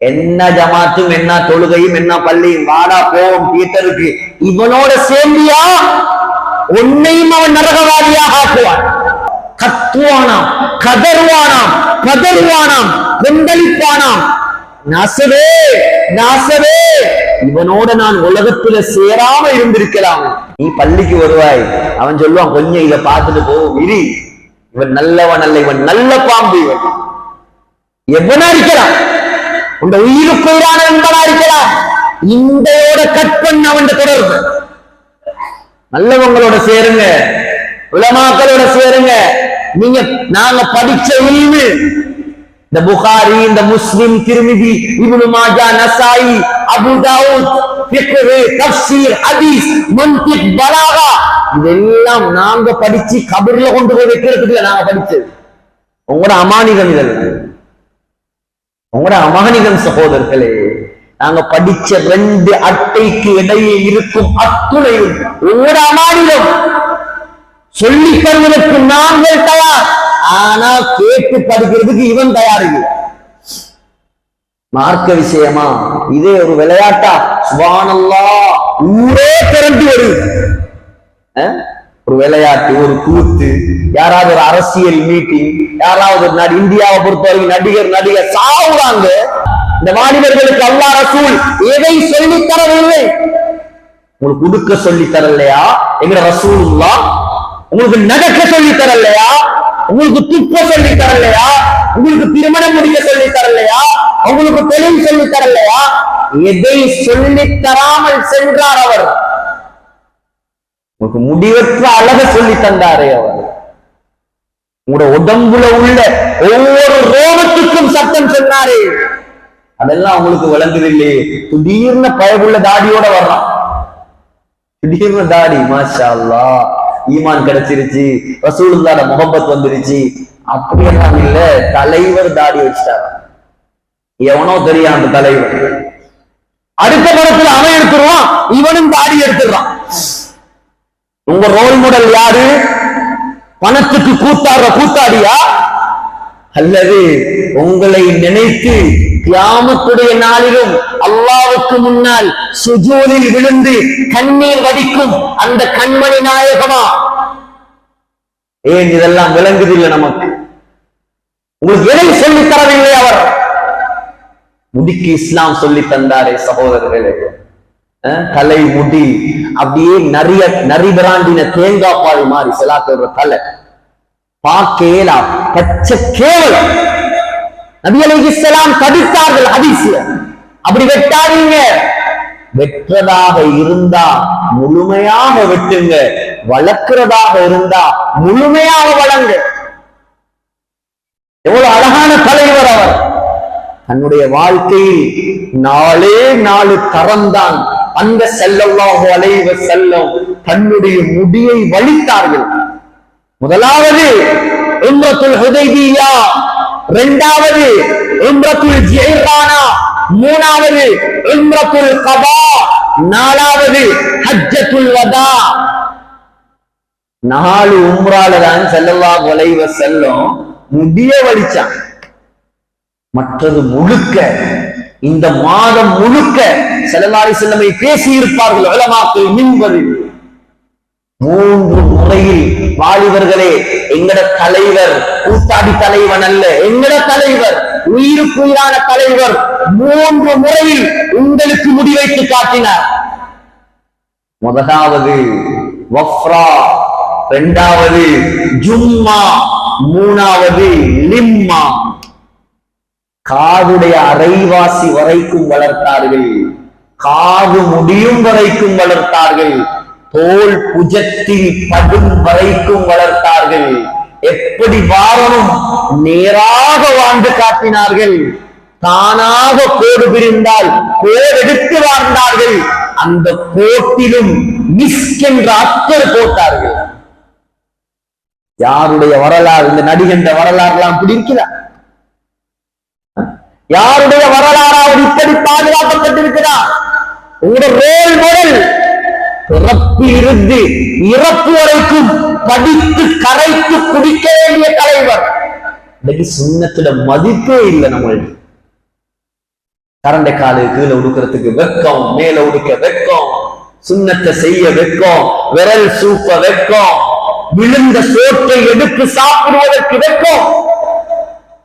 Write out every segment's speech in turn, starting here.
என்ன ஜமாத்தும் என்ன தொழுகையும் என்ன பள்ளியும் வாடா போவோம் தியேட்டருக்கு இவனோட சேர்ந்தியா உன்னையும் அவன் நரகவாதியாக ஆக்குவான். கத்துவானாம், கதறுவானாம், பதறுவானாம், கொந்தளிப்பானாம். நாசவே நாசவே, இவனோட நான் உலகத்துல சேராம இருந்திருக்கலாம். நீ பள்ளிக்கு வருவாய், அவன் சொல்லுவான் கொஞ்சம் இதை பார்த்துட்டு போ இரு, இவன் நல்லவன் அல்ல, இவன் நல்ல பாம்பு, இவன் எவனா இருக்கலாம், உங்க உயிருக்கு உயிரான நண்பனா இருக்கலாம். இந்தையோட கற்பன் அவன் தொடர்பு. நல்லவங்களோட சேருங்க, உலமாக்களோட சேருங்க. நீங்க நாங்க படிச்ச இல்மு, இந்த புகாரி, இந்த முஸ்லிம், திருமிதி, இப்னு மாஜா, நசாயி, அபு தாவூத், ஃபிக்ஹ், தஃப்சீர், ஹதீஸ், மன்திக், பலாகா, இதெல்லாம் நாங்க படிச்சு கபர்ல கொண்டு போய் வைக்கிறதுக்கு நாங்க படிச்சது. உங்களோட அமானிதம் இதெல்லாம், உங்களோட அமானிதம் சகோதரர்களே. நாங்க படிச்ச 2 அட்டைக்கு இடையே இருக்கும் அத்துணையும் உங்களோட அமானிதம். சொல்லி தருவதற்கு நாங்கள் தயார், ஆனா கேட்டு படிக்கிறதுக்கு இவன் தயார் இல்லை. மார்க்க விஷயமா இதே ஒரு விளையாட்டா? சுப்ஹானல்லாஹ், ஊரே திரண்டு வருது. ஒரு விளையாட்டு, ஒரு கூத்து, யாராவது ஒரு அரசியல் மீட்டிங், யாராவது இந்தியாவை பொறுத்தவரைக்கும் நடிகர் சாவுறாங்க. இந்த வாலிபர்களுக்கு அல்லாஹ் ரசூல் எதை சொல்லி தரவில்லை? உங்களுக்கு உடுக்க சொல்லி தரலையா எங்க ரசூலுல்லாஹ்? உங்களுக்கு நடக்க சொல்லி தரலையா? உங்களுக்கு துப்ப சொல்லி தரலையா? உங்களுக்கு திருமணம் முடிக்க சொல்லி தரலையா? உங்களுக்கு தொழில் சொல்லி தரலையா? எதை சொல்லி தராமல் சென்றார் அவர்? உங்களுக்கு முடிவற்ற அழக சொல்லி தந்தாரே அவர். உங்களோட உடம்புல உள்ள ஒவ்வொரு ரோமத்துக்கும் சத்தம் சொன்னாரே, அதெல்லாம் உங்களுக்கு விளங்குதில்லையே. திடீர்னு பயவுள்ள தாடியோட வர்றான், திடீர்னு தாடி, மாஷா அல்லாஹ், ஈமான் கிடைச்சிருச்சு, ரசூலுல்லாஹ்ட முஹப்பத் வந்துருச்சு. அப்படியெல்லாம் இல்ல, தலைவர் தாடி வச்சுட்டார். எவனோ தெரியும் அந்த தலைவர். அடுத்த படத்துல அவன் எடுத்துருவான், இவனும் தாடி எடுத்துடுறான். உங்க ரோல் மாடல் யாரு? பணத்துக்கு கூத்தாடுற கூத்தாடியா, அல்லது உங்களை நினைத்து கியாமத்துடைய நாளிலும் அல்லாஹ்வுக்கு முன்னால் சுஜூதில் விழுந்து கண்ணீர் வடிக்கும் அந்த கண்மணி நாயகமா? ஏன் இதெல்லாம் விளங்குதில்லை நமக்கு? உங்களுக்கு எதை சொல்லி தரவில்லை அவர்? முடிக்கு இஸ்லாம் சொல்லி தந்தாரே சகோதரர்களே. தலை முடி அப்படியே நரிபிராண்டின தேங்காய் பால் மாதிரி சிலாக்கள் தலை பாக்கேலா, பச்சை கேவலம். நபி அலைஹிஸ்ஸலாம் தடுத்தார்கள் ஹதீஸ்ல, அப்படி வெட்டாதீங்க. வெற்றதாக இருந்தா முழுமையாக வெட்டுங்க, வளர்க்கிறதாக இருந்தா முழுமையாக வளங்க. எவ்வளவு அழகான தலைவர் அவர்! தன்னுடைய வாழ்க்கையில் 4 தரம்தான் அந்த ஸல்லல்லாஹு அலைஹி வஸல்லம் தன்னுடைய முடியை வலித்தார்கள். முதலாவது உம்ரத்துல் ஹுதைபியா, இரண்டாவது உம்ரத்துல் ஜிஹ்ரானா, மூணாவது உம்ரத்துல் கபா, நாலாவது ஹஜ்ஜத்துல் வதா. 4 உம்ரால தான் ஸல்லல்லாஹு அலைஹி வஸல்லம் முடிய வலிச்சான். மற்றது முழுக்க, இந்த மாதம் முழுக்க ஸல்லல்லாஹு அலைஹி வஸல்லம் பேசி இருப்பார்கள் உலமாக்கள் மின்பதில். 3 முறையில் வாலிபர்களே, எங்கட தலைவர் கூத்தாடி தலைவன் அல்ல, எங்கட தலைவர் உயிருக்கு உயிரான தலைவர் 3 முறையில் உங்களுக்கு முடிவைத்து காட்டினார். முதலாவது வஃப்ரா, இரண்டாவது ஜும்மா, மூணாவது லிம்மா. காதுடைய அரைவாசி வரைக்கும் வளர்த்தார்கள், காது முடியும் வரைக்கும் வளர்த்தார்கள், தோல் புஜத்தில் படும் வரைக்கும் வளர்த்தார்கள். எப்படி வாரணும் நேராக வாழ்ந்து காட்டினார்கள். தானாக கோடு பிரிந்தால் கோடெடுத்து வாழ்ந்தார்கள். அந்த கோட்டிலும் மிஸ்க் என்ற அத்தர் போட்டார்கள். யாருடைய வரலாறு? இந்த நடிகண்ட வரலாறு எல்லாம் அப்படி இருக்கிறார். யாருடைய வரலாறாவது இப்படி பாதுகாக்கப்பட்டிருக்கிறார்? உங்களுடைய ரோல் மாடல் பிறப்பிலிருந்து இறப்பு வரைக்கும் படித்து கரைத்து குடிக்க வேண்டிய தலைவர். இன்னைக்கு சுன்னத்திட மதிப்பே இல்லை நம்மளுக்கு. கரண்டை காலு கீழே உடுக்கிறதுக்கு வெக்கம், மேல உடுக்க வெக்கம், சுண்ணத்தை செய்ய வெக்கம், விரல் சூப்ப வெக்கம், விழுந்த சோற்றை எடுத்து சாப்பிடுவதற்கு வெக்கம்.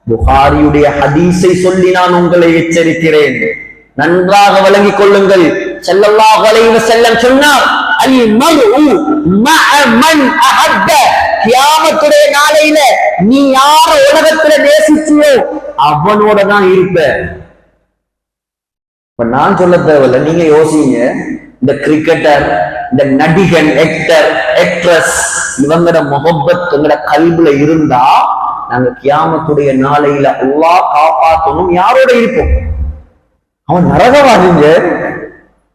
புகாரியுடைய ஹதீஸை சொல்லி நான் உங்களை எச்சரிக்கிறேன், நன்றாக விளங்கிக் கொள்ளுங்கள். ஸல்லல்லாஹு அலைஹி வஸல்லம் சொன்னார், அல் மர்உ மஅ மன் அஹப்ப. கியாமத்துடைய நாளையில நீ யார உலகத்துல நேசிச்சியோ அவனோட தான் இருப்ப. இப்ப நான் சொல்ல தேவையில்ல, நீங்க யோசிங்க. இந்த கிரிக்கெட்டர், இந்த நடிகன், ஆக்டர், ஆக்ட்ரஸ், இவங்கட முஹப்பத் எங்கட கல்வில இருந்தா நாங்க கியாமத்துடைய நாளையில அல்லாஹ் காப்பாற்றணும் யாரோட இருப்போம்? அவன் நரகவாதிங்க.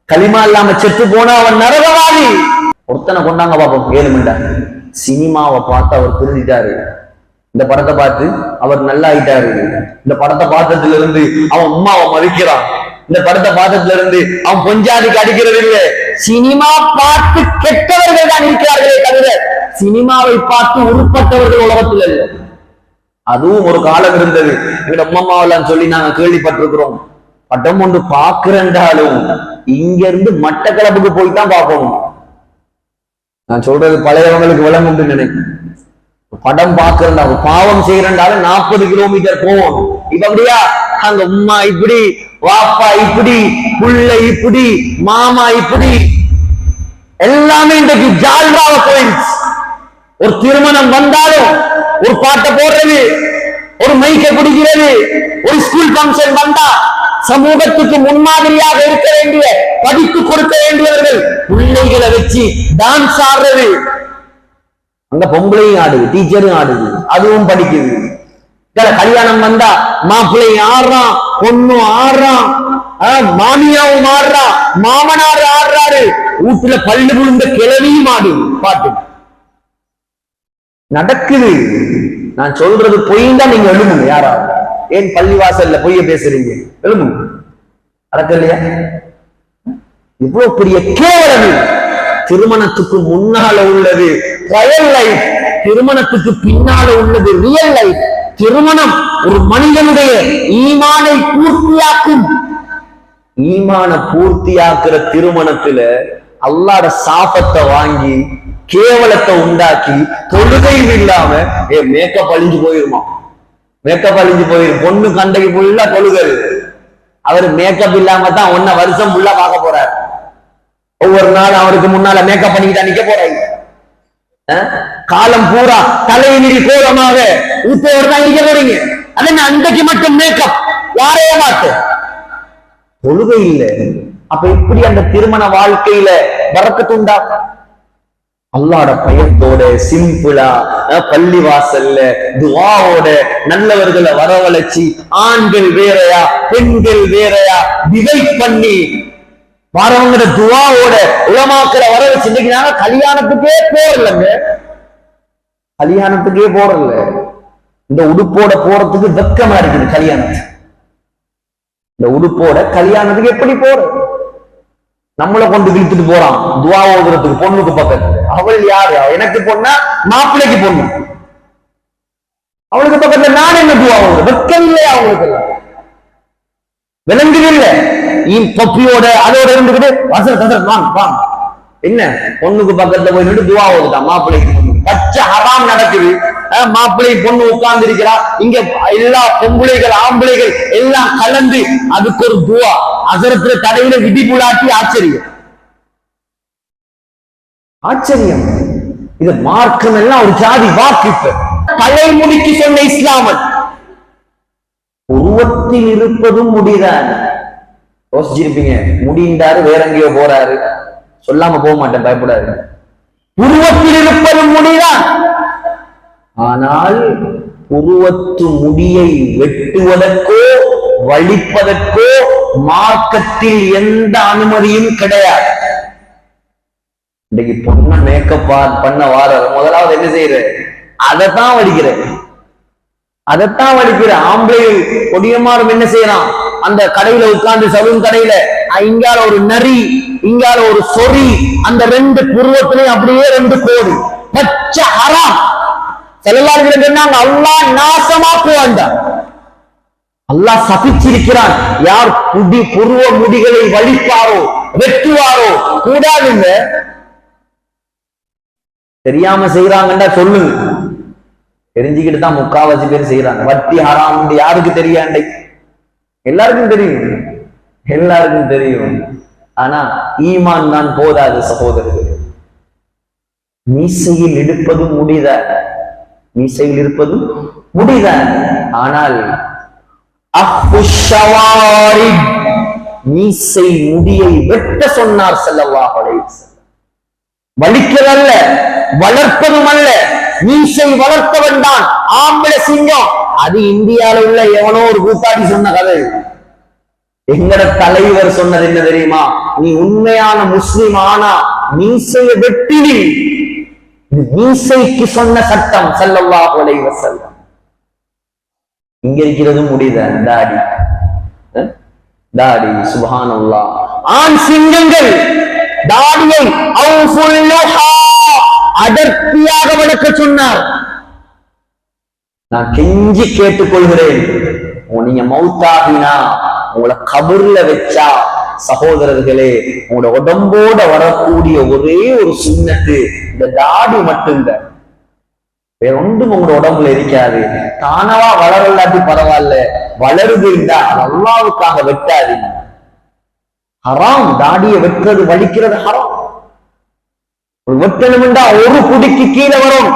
களிமா இல்லாம செத்து போனா அவன் நரகவாதி. ஒருத்தனை கொண்டாங்க பாப்போம், 7 மிண்டா சினிமாவை பார்த்து அவர் திருந்திட்டாரு, இந்த படத்தை பார்த்து அவர் நல்லா ஆயிட்டாரு, இந்த படத்தை பார்த்ததுல இருந்து அவன் உம்மாவை மதிக்கிறான், இந்த படத்தை பார்த்ததுல இருந்து அவன் பொஞ்சாதிக்கு அடிக்கிறது இல்லை. சினிமா பார்த்து கெட்டவர்கள் தான் இருக்கிறார்களே தவிர சினிமாவை பார்த்து உருப்பட்டவர்கள் உலகத்தில் இல்லை. அதுவும் ஒரு காலம் இருந்தது. எங்க அம்மாவெல்லாம் சொல்லி நாங்க கேள்விப்பட்டிருக்கிறோம், படம் ஒன்று பாக்குறேன்றாலும் இங்க இருந்து மட்டக்களப்புக்கு போய் தான் பார்க்கணும். நான் சொல்றது பழையவங்களுக்கு விளங்கும் நினைக்கிறேன். படம் பாக்குறா, பாவம் செய்யறாலும் 40 கிலோமீட்டர் போவோம். இப்ப அப்படியா, அங்க உம்மா இப்படி, வாப்பா இப்படி, புள்ள இப்படி, மாமா இப்படி, எல்லாமே இன்றைக்கு ஜால்ராவ கோயில்ஸ். ஒரு திருமணம் வந்தாலும் ஒரு பாட்டை போடுறது, ஒரு மைக்க குடிக்கிறது, ஒரு ஸ்கூல் பங்கன் வந்தா சமூகத்துக்கு முன்மாதிரியாக இருக்க வேண்டிய, படித்து கொடுக்க வேண்டியவர்கள் பிள்ளைகளை வச்சு டான்ஸ் ஆடுறது. அங்க பொம்பளையும் ஆடுது, டீச்சரும் ஆடுது, அதுவும் படிக்குது. கல்யாணம் வந்தா மாப்பிள்ளையும் ஆடுறான், பொண்ணும் ஆடுறான், மாமியாவும் ஆடுறான், மாமனார் ஆடுறாரு, வீட்டுல பல்லு விழுந்த கிழவியும் ஆடுது. பாட்டு நடக்குது. நான் சொல்றது பொய்தான், நீங்க எழுதுங்க. யாராவது ஏன் பள்ளிவாசல்ல பொய்ய பேசுறீங்க? எழுதுங்க. நடக்க இல்லையா? இவ்வளவு பெரிய கேவலம். திருமணத்துக்கு முன்னால உள்ளது ட்ரையல் லைஃப், திருமணத்துக்கு பின்னால உள்ளது ரியல் லைஃப். திருமணம் ஒரு மனிதனுடைய ஈமானை பூர்த்தியாக்கும். ஈமான பூர்த்தியாக்குற திருமணத்துல அல்லாஹ்ட சாபத்தை வாங்கி கேவலத்தை உண்டாக்கி தொழுகையும் இல்லாம மேக்கப் அழிஞ்சு போயிருமா? மேக்கப் அழிஞ்சு போயிரும். பொண்ணு கண்டைக்கு ஃபுல்லா தொழுகை. அவரு மேக்கப் இல்லாம தான் 1 வருஷம் ஃபுல்லா பார்க்க போறாரு. ஒவ்வொரு நாள் அவருக்கு முன்னால மேக்கப் பண்ணிக்கிட்டா நிக்க போறாங்க. காலம் பூரா தலையினி கோலமாக ஊப்பவர் தான் நிக்க போறீங்க. அது அன்றைக்கு மட்டும் மேக்கப், யாரைய மாட்டேன், தொழுகை இல்லை. அப்ப இப்படி அந்த திருமண வாழ்க்கையில பரக்கத்து உண்டாக்கும். அல்லாஹ்ட பயத்தோட சிம்பிளா பள்ளி வாசல்ல துஆவோட நல்லவர்களை வரவழைச்சி, ஆண்கள் வேறையா பெண்கள் வேறையா டிவைட் பண்ணி வரவங்கிற துஆவோட உலமாக்களை வரவழைச்சு. இன்னைக்கு நாங்க கல்யாணத்துக்கே போறலங்க, கல்யாணத்துக்கே போறல. இந்த உடுப்போட போறதுக்கு வெக்கமா இருக்குது. கல்யாணத்துக்கு இந்த உடுப்போட கல்யாணத்துக்கு எப்படி போற? நம்மளை கொண்டு இழுத்துட்டு போறான் துவா ஓதுறதுக்கு பொண்ணுக்கு பக்கத்துல. அவள் யாரு? எனக்கு பொண்ணா மாப்பிள்ளைக்கு பொண்ணு. அவளுக்கு பக்கத்துல நான் என்ன துவா ஓதுறேன்? வெக்கம் இல்லையா அவங்களுக்கு? விளங்குது இல்ல? பப்பியோட அதோட இருந்துகிட்டு வசல் வாங்க என்ன பொண்ணுக்கு பக்கத்துல போய் நின்று துவா ஓதுட்டான் மாப்பிள்ளைக்கு. பச்சை ஹராம் நடக்குது. மாப்பிள்ளை பொண்ணு உட்கார்ந்து இருக்கிறா, இங்க எல்லா பொம்பளைகள் ஆம்பளைகள் எல்லாம் கலந்து அதுக்கு ஒரு துவா. அசரத்துல தடையில விதி புலாட்டி ஆச்சரியம். ஆச்சரியம். இது மார்க்கம் எல்லாம் ஒரு ஜாதி வாக்கிப்பு. தலைமுடிக்கு சொன்ன இஸ்லாமன் உருவத்தில் இருப்பதும் முடிதான். யோசிச்சிருப்பீங்க, முடிந்தாரு வேற எங்கேயோ போறாரு, சொல்லாம போக மாட்டேன், பயப்படாது. உருவத்தில் இருப்பதும் முடிதான். ஆனால் உருவத்து முடியை வெட்டுவதற்கோ வலிப்பதற்கோ மார்க்கத்தில் எந்த அனுமதியும் கிடையாது. இன்னைக்கு பொண்ண மேக்கப் பண்ண வார முதலாவது என்ன செய்யற? அதைத்தான் வலிக்கிற ஆம்பளை கொடியமாறும் என்ன செய்யறான்? அந்த கடையில உட்கார்ந்து சலூன் கடையில இங்கால ஒரு நரி, இங்கால ஒரு சொறி, அந்த 2 புருவத்திலையும் அப்படியே 2 கோடு பச்சை ஹராம். செல்லார்கள் சொன்னாங்க அல்லாஹ் நாசமாக்குவான். அல்லாஹ் சபிச்சிருக்கிறான். யார் புருவ முடிகளை வலிப்பாரோ வெட்டுவாரோ கூடாதுங்க. தெரியாம செய்யறாங்கண்டா சொல்லுங்க. தெரிஞ்சுக்கிட்டு தான் முக்காவாசி பேர் செய்யறாங்க. வட்டி ஹராம் யாருக்கு தெரியாண்டை? எல்லாருக்கும் தெரியும், எல்லாருக்கும் தெரியும். ஆனா ஈமான் தான் போதாது சகோதரர்கள். மீசையில் எடுப்பதும் முடிதான், மீசையில் இருப்பதும் முடிதான். ஆனால் மீசை முடியை வெட்ட சொன்னார் ஸல்லல்லாஹு அலைஹி வஸல்லம். வலிக்கிறதல்ல, வளர்ப்பதும் அல்ல. மீசை வளர்த்தவன் தான் ஆம்பளை சிங்கம். அது இந்தியாவில் உள்ள எவனோ ஒரு கூத்தாடி சொன்ன கதை. எங்கட தலைவர் சொன்னது என்ன தெரியுமா? நீ உண்மையான முஸ்லிம் ஆனா மீசையை வெட்டினி. இது மீசைக்கு சொன்ன சட்டம் ஸல்லல்லாஹு அலைஹி வஸல்லம். இங்க இருக்கிறது முடியுத தாடி, தாடி. சுப்ஹானல்லாஹ். ஆண் சிங்கங்கள் தாடியை அடர்த்தியாக வளர்க்க சொன்னார். நான் கெஞ்சி கேட்டுக்கொள்கிறேன், நீங்க மௌத்தாகினா உங்களை கபர்ல வச்சா சகோதரர்களே, உங்களோட உடம்போட வரக்கூடிய ஒரே ஒரு சுன்னத்து இந்த தாடி மட்டும்தான். வேற ஒன்றும் உங்களோட உடம்புல இருக்காது. தானவா வளரலாட்டி பரவாயில்ல, வளருதுண்டா அல்லாஹ்வுக்காக வெட்டாதீங்க. ஹராம். தாடியை வெட்டுறது வலிக்கிறது ஹராம். வெட்டணும்டா ஒரு புடிக்கு கீழே வரும்.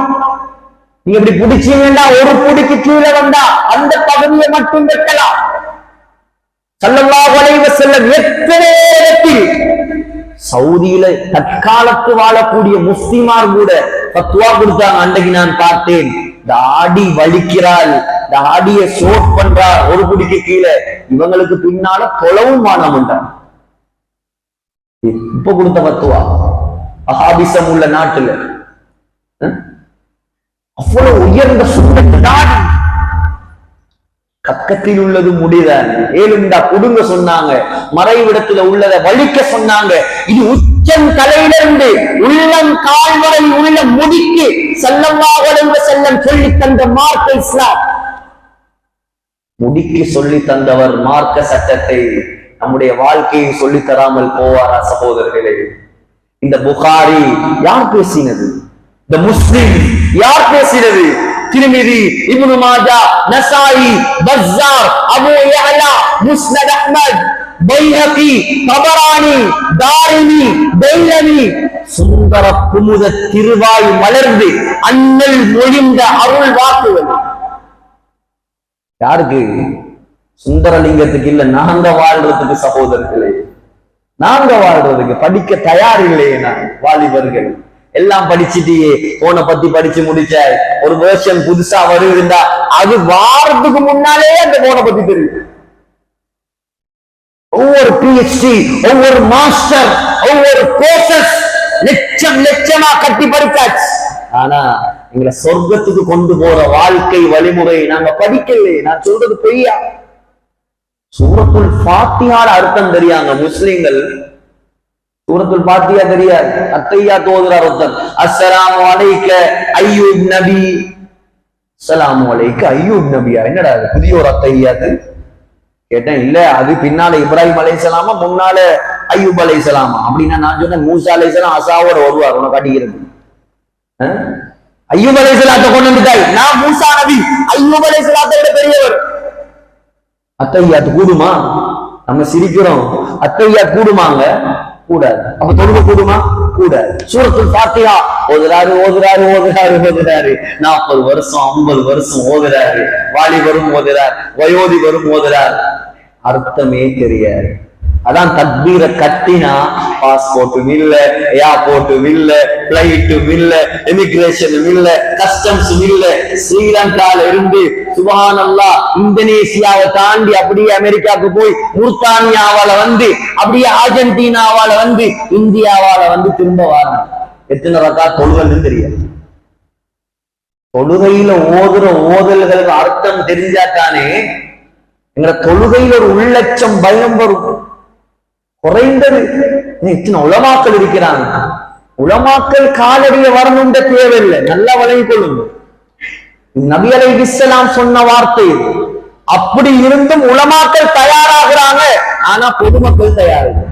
நீங்க இப்படி பிடிச்சீங்கன்னா ஒரு புடிக்கு கீழே வந்தா அந்த பகுதியை மட்டும் வெட்டலாம். ஸல்லல்லாஹு அலைஹி வஸல்லம் எத்தனை இடத்தில் சவுதியில தற்காலத்து வாழக்கூடிய முஸ்லிமார் கூட பத்வா கொடுத்தாங்க. அன்றைக்கு நான் பார்த்தேன், தாடி வலிக்கிறாள், தாடிய ஷோட் பண்றார் ஒரு புடிக்கு கீழே, இவங்களுக்கு பின்னால தொலைவும் மானம்ன்றார். இப்ப கொடுத்த பத்துவா அஹாபிசம் உள்ள நாட்டுல அவ்வளவு உயர்ந்த சுண்ணத்து தாடி. கக்கத்தில் உள்ளது முடிதான். ஏழுண்டா குடுங்க சொன்னாங்க, மறைவிடத்துல உள்ளதை வலிக்க சொன்னாங்க. இது உச்சம் தலையிலிருந்து உள்ளம் கால் வரை உள்ள முடிக்கு ஸல்லல்லாஹு அலைஹி வஸல்லம் சொல்லி தந்த மார்க்க இஸ்லாம். முடிக்கு சொல்லி தந்தவர் மார்க்க சட்டத்தை நம்முடைய வாழ்க்கையை சொல்லி தராமல் போவாரா சகோதரர்களே? இந்த புகாரி யார் பேசினது? இந்த முஸ்லிம் யார் பேசினது? திர்மிதி, இப்னு மாஜா, நசாயி, பஸ்ஸார், அபூ யஅலா, முஸ்னத் அஹ்மத், பைஹகி, தபரானி, தாரிமி, பைலவி, சுந்தர குமுத திருவாய் மலர்ந்து அண்ணல் மொழிந்த அருள் வாக்குகள். யாருக்கு? சுந்தரலிங்கத்துக்கு இல்ல, நாங்க வாழ்றதுக்கு சகோதரர்களே, நாங்க வாழ்றதுக்கு. படிக்க தயார் இல்லையே நான் வாலிபர்கள். எல்லாம் படிச்சுட்டியே, போனை பத்தி படிச்சு முடிச்சாய், ஒரு வேர்ஷன் புதுசா வருதுண்டா அது வாரத்துக்கு முன்னாலே அந்த போனை பத்தி தெரியும். ஒவ்வொரு PhD, ஒவ்வொரு மாஸ்டர், ஒவ்வொரு கோர்சஸ் லட்சம் லட்சமா கட்டி படிச்சாச்சு. ஆனா எங்களை சொர்க்கத்துக்கு கொண்டு போற வாழ்க்கை வழிமுறை நாங்க படிக்கலையே. நான் சொல்றது பொய்யா? சூரத்துல் ஃபாத்திஹால அர்த்தம் தெரியாங்க முஸ்லிம்கள். சூரத்துல் ஃபாத்திஹா தெரியாது, அத்தையாத் ஓதுறார் ஒருத்தன். அஸ்ஸலாமு அலைக்க அய்யூப் நபி. அஸ்ஸலாமு அலைக்க அய்யூப் நபியா? என்னடா அது புதிய ஒரு அத்தையாத்து? கேட்டேன். இல்ல, அது பின்னால இப்ராஹிம் அலைஹிஸ்ஸலாமா, முன்னால அய்யூப் அலைஹிஸ்ஸலாமா. அப்படின்னா நான் சொன்னேன் மூசா அலைஹிஸ்ஸலாம் அசாவோட வருவார் உனக்கு காட்டிக்கிறது. அய்யூப் அலைஹிஸ்ஸலாத்தை கொண்டு வந்துட்டாய். நான் மூசா நபி, அய்யூப் அலைஹிஸ்ஸலாத்தை விட பெரியவர். அத்தையாத்து கூடுமா? நம்ம சிரிக்கிறோம், அத்தையாத் கூடுமாங்க? கூடாது. அப்ப தொழுகை கூடுமா? கூடாது. சூரத்துல் ஃபாத்திஹா ஓதுறாரு ஓதுறாரு ஓதுறாரு ஓதுறாரு, 40 வருஷம் 50 வருஷம் ஓதுறாரு. வாலிபரும் ஓதுறார், வயோதிபரும் ஓதுறார். அர்த்தமே தெரியாது. அதான் தக்பீர கட்டினா பாஸ்போர்ட்டும் இல்ல, ஏர்போர்ட்டும் இல்ல, பிளைட்டும் இல்ல, இமிகிரேஷனும் இல்ல, கஸ்டம்ஸும் இல்ல. ஸ்ரீலங்கால இருந்து சுப்ஹானல்லாஹ் இந்தோனேசியாவை தாண்டி அப்படியே அமெரிக்காவுக்கு போய் முர்தானியாவால வந்து அப்படியே அர்ஜென்டினாவால வந்து இந்தியாவால வந்து திரும்ப வராங்க. எத்தனை ரக்கா தொழுகல்னு தெரியாது. தொழுகையில ஓதுற ஓதல்களுக்கு அர்த்தம் தெரிஞ்சாத்தானே எங்க தொழுகையில் ஒரு உள்ளட்சம் பயம் வரும். குறைந்தது இத்தனை உலமாக்கள் இருக்கிறாங்க. உலமாக்கள் காலடிய வரணுன்ற தேவையில்லை. நல்லா வழங்கிக் கொள்ளுங்க. நபி அலைஹிஸ்ஸலாம் சொன்ன வார்த்தை, அப்படி இருந்தும் உலமாக்கள் தயாராகிறாங்க, ஆனா பொதுமக்கள் தயாரில்லை.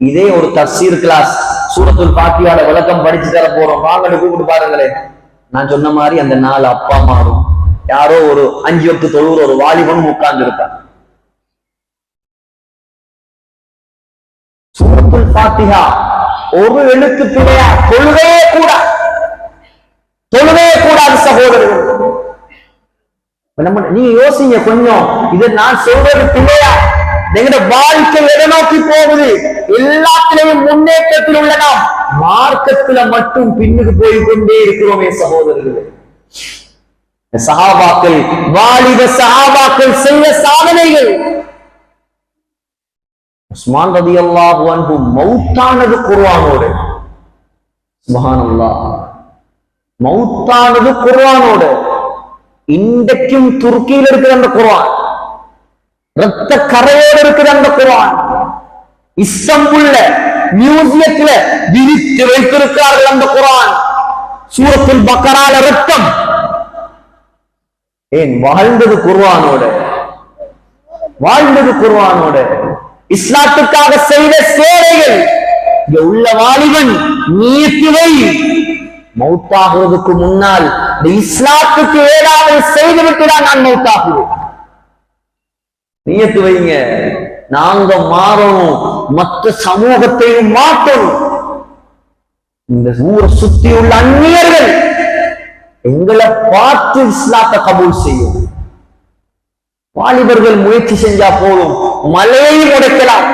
இதே ஒரு தஃசீர் கிளாஸ் சூரத்துல் ஃபாத்திஹால விளக்கம் படிச்சு தர போறோம், வாங்க கூப்பிட்டு பாருங்களேன். நான் சொன்ன மாதிரி அந்த 4 அப்பா அம்மாவும் யாரோ ஒரு 5 வக்து தொழுகிற ஒரு வாலிபன் உட்கார்ந்து இருக்காங்க. சூரத்துல் ஃபாத்திஹா ஒரு எழுத்து பிழையா, தொழுகையே கூடாது சகோதரர்கள். நீ யோசிங்க கொஞ்சம், இதை நான் சொல்றது பிள்ளையா? எங்கட வாழ்க்கை எதை நோக்கி போகுது? எல்லாத்திலையும் முன்னேற்றத்தில் உள்ள நாம் மார்க்கத்துல மட்டும் பின்னுக்கு போய் கொண்டே இருக்கிறோமே சகோதரர்களே. சஹாபாக்கள், வாலிப சஹாபாக்கள் செய்த சாதனைகள். உஸ்மான் ரலியல்லாஹு அன்ஹு மௌத்தானது குர்ஆனோடு. சுப்ஹானல்லாஹ், மௌத்தானது குர்ஆனோடு. இன்றைக்கும் துருக்கியில் இருக்கிற அந்த குர்ஆன், ரத்த கரையோடு இருக்கிற அந்த குர்ஆன், இஸ்தம்புல்ல மியூசியத்துல விரித்து வைத்திருக்கிறார்கள் அந்த குர்ஆன். சூரத்துல் பக்கரால ரத்தம். ஏன் வாழ்ந்தது குர்ஆனோடு, இஸ்லாத்துக்காக செய்த சேவைகள். இங்க உள்ள வாலிபன் நீத்திவை மௌத்தாகுவதற்கு முன்னால் இந்த இஸ்லாத்துக்கு ஏதாவது செய்துவிட்டு தான் நான் மௌத்தாகுவேன். நியத்து வைங்க, நாங்க மாறணும், மற்ற சமூகத்தையும் மாற்றணும். இந்த ஊரை சுத்தி உள்ள அந்நியர்கள் எங்களை பார்த்து இஸ்லாத்தை கபூல் செய்யும். வாலிபர்கள் முயற்சி செஞ்சா போதும், மலையை உடைக்கலாம்.